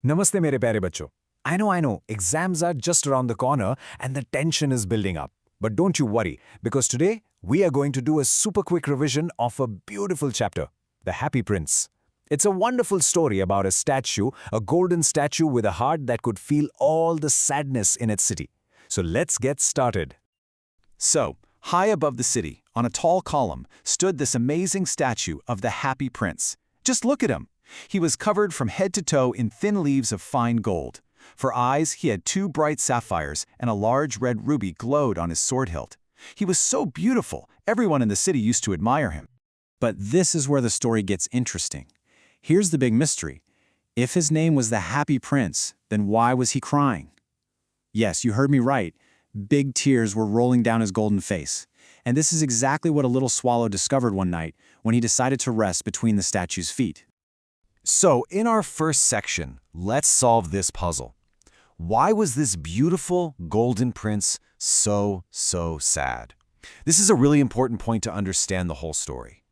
Namaste mere pyare bachcho. I know, exams are just around the corner and the tension is building up. But don't you worry, because today we are going to do a super quick revision of a beautiful chapter, The Happy Prince. It's a wonderful story about a statue, a golden statue with a heart that could feel all the sadness in its city. So let's get started. So, high above the city, on a tall column, stood this amazing statue of the Happy Prince. Just look at him. He was covered from head to toe in thin leaves of fine gold. For eyes, he had two bright sapphires, and a large red ruby glowed on his sword hilt. He was so beautiful, everyone in the city used to admire him. But this is where the story gets interesting. Here's the big mystery. If his name was the Happy Prince, then why was he crying? Yes, you heard me right. Big tears were rolling down his golden face. And this is exactly what a little swallow discovered one night when he decided to rest between the statue's feet. So, in our first section, let's solve this puzzle. Why was this beautiful golden prince so sad? This is a really important point to understand the whole story.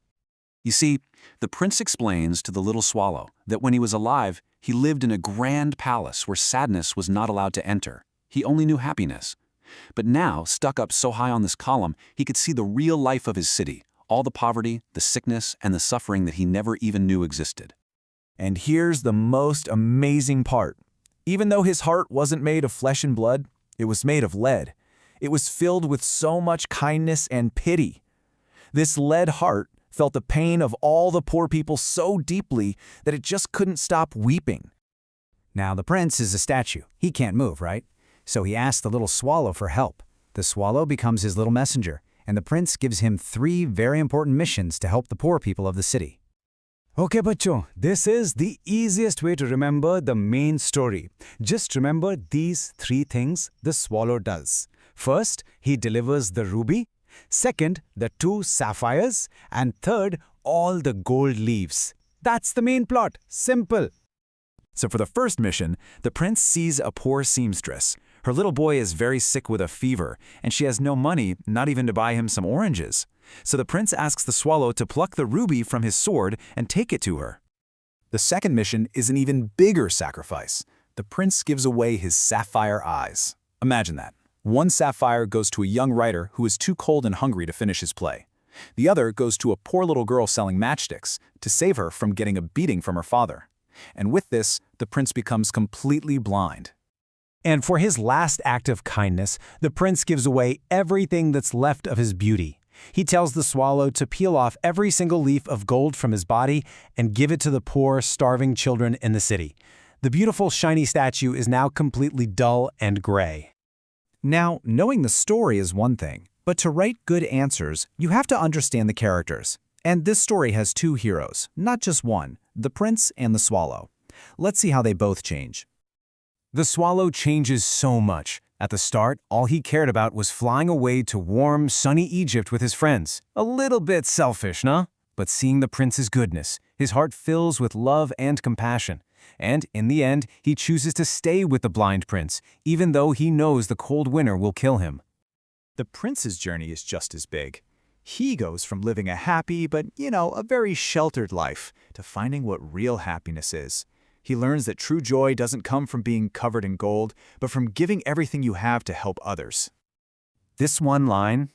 You see, the prince explains to the little swallow that when he was alive, he lived in a grand palace where sadness was not allowed to enter. He only knew happiness. But now, stuck up so high on this column, he could see the real life of his city, all the poverty, the sickness, and the suffering that he never even knew existed. And here's the most amazing part. Even though his heart wasn't made of flesh and blood, it was made of lead. It was filled with so much kindness and pity. This lead heart felt the pain of all the poor people so deeply that it just couldn't stop weeping. Now, the prince is a statue. He can't move, right? So he asks the little swallow for help. The swallow becomes his little messenger, and the prince gives him 3 very important missions to help the poor people of the city. Okay, bachcho, this is the easiest way to remember the main story. Just remember these 3 things the swallow does. First, he delivers the ruby. Second, the 2 sapphires. And third, all the gold leaves. That's the main plot. Simple. So for the first mission, the prince sees a poor seamstress. Her little boy is very sick with a fever, and she has no money, not even to buy him some oranges. So the prince asks the swallow to pluck the ruby from his sword and take it to her. The second mission is an even bigger sacrifice. The prince gives away his sapphire eyes. Imagine that. 1 sapphire goes to a young writer who is too cold and hungry to finish his play. The other goes to a poor little girl selling matchsticks to save her from getting a beating from her father. And with this, the prince becomes completely blind. And for his last act of kindness, the prince gives away everything that's left of his beauty. He tells the swallow to peel off every single leaf of gold from his body and give it to the poor, starving children in the city. The beautiful, shiny statue is now completely dull and gray. Now, knowing the story is one thing, but to write good answers, you have to understand the characters. And this story has 2 heroes, not just one, the prince and the swallow. Let's see how they both change. The swallow changes so much. At the start, all he cared about was flying away to warm, sunny Egypt with his friends. A little bit selfish, nah? But seeing the prince's goodness, his heart fills with love and compassion. And in the end, he chooses to stay with the blind prince, even though he knows the cold winter will kill him. The prince's journey is just as big. He goes from living a happy but, a very sheltered life to finding what real happiness is. He learns that true joy doesn't come from being covered in gold, but from giving everything you have to help others. This one line,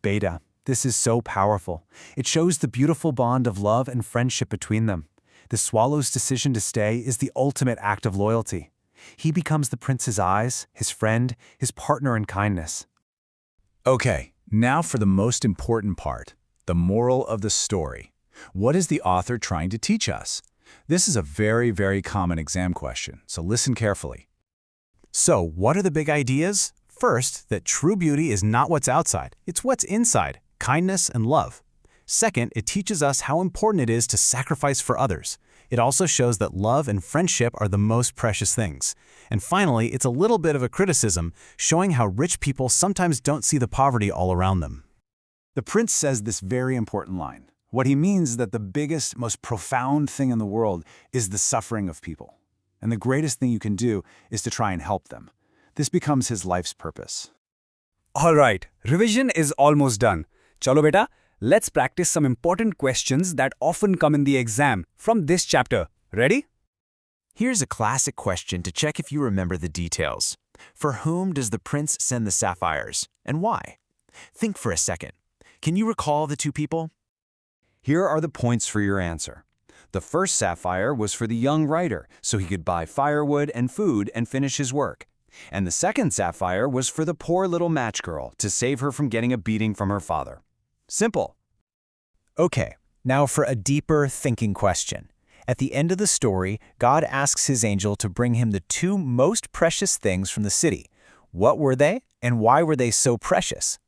Beta, this is so powerful. It shows the beautiful bond of love and friendship between them. The swallow's decision to stay is the ultimate act of loyalty. He becomes the prince's eyes, his friend, his partner in kindness. Okay, now for the most important part, the moral of the story. What is the author trying to teach us? This is a very, very common exam question, so listen carefully. So, what are the big ideas? First, that true beauty is not what's outside, it's what's inside, kindness and love. Second, it teaches us how important it is to sacrifice for others. It also shows that love and friendship are the most precious things. And finally, it's a little bit of a criticism, showing how rich people sometimes don't see the poverty all around them. The prince says this very important line. What he means is that the biggest, most profound thing in the world is the suffering of people. And the greatest thing you can do is to try and help them. This becomes his life's purpose. Alright, revision is almost done. Chalo beta, let's practice some important questions that often come in the exam from this chapter. Ready? Here's a classic question to check if you remember the details. For whom does the prince send the sapphires, and why? Think for a second. Can you recall the two people? Here are the points for your answer. The first sapphire was for the young writer, so he could buy firewood and food and finish his work. And the second sapphire was for the poor little match girl to save her from getting a beating from her father. Simple. Okay, now for a deeper thinking question. At the end of the story, God asks his angel to bring him the two most precious things from the city. What were they, and why were they so precious?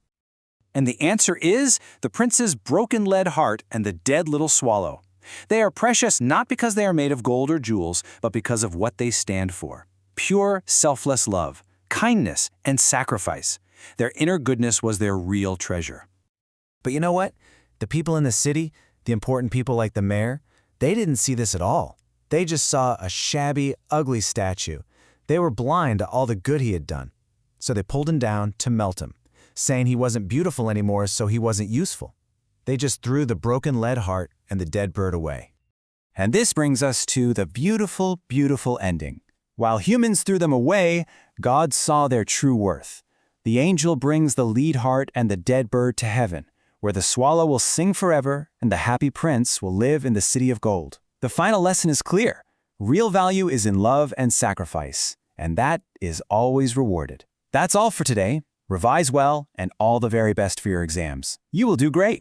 And the answer is the prince's broken lead heart and the dead little swallow. They are precious not because they are made of gold or jewels, but because of what they stand for. Pure, selfless love, kindness, and sacrifice. Their inner goodness was their real treasure. But you know what? The people in the city, the important people like the mayor, they didn't see this at all. They just saw a shabby, ugly statue. They were blind to all the good he had done. So they pulled him down to melt him, saying he wasn't beautiful anymore, so he wasn't useful. They just threw the broken lead heart and the dead bird away. And this brings us to the beautiful, beautiful ending. While humans threw them away, God saw their true worth. The angel brings the lead heart and the dead bird to heaven, where the swallow will sing forever and the happy prince will live in the city of gold. The final lesson is clear. Real value is in love and sacrifice, and that is always rewarded. That's all for today. Revise well and all the very best for your exams. You will do great.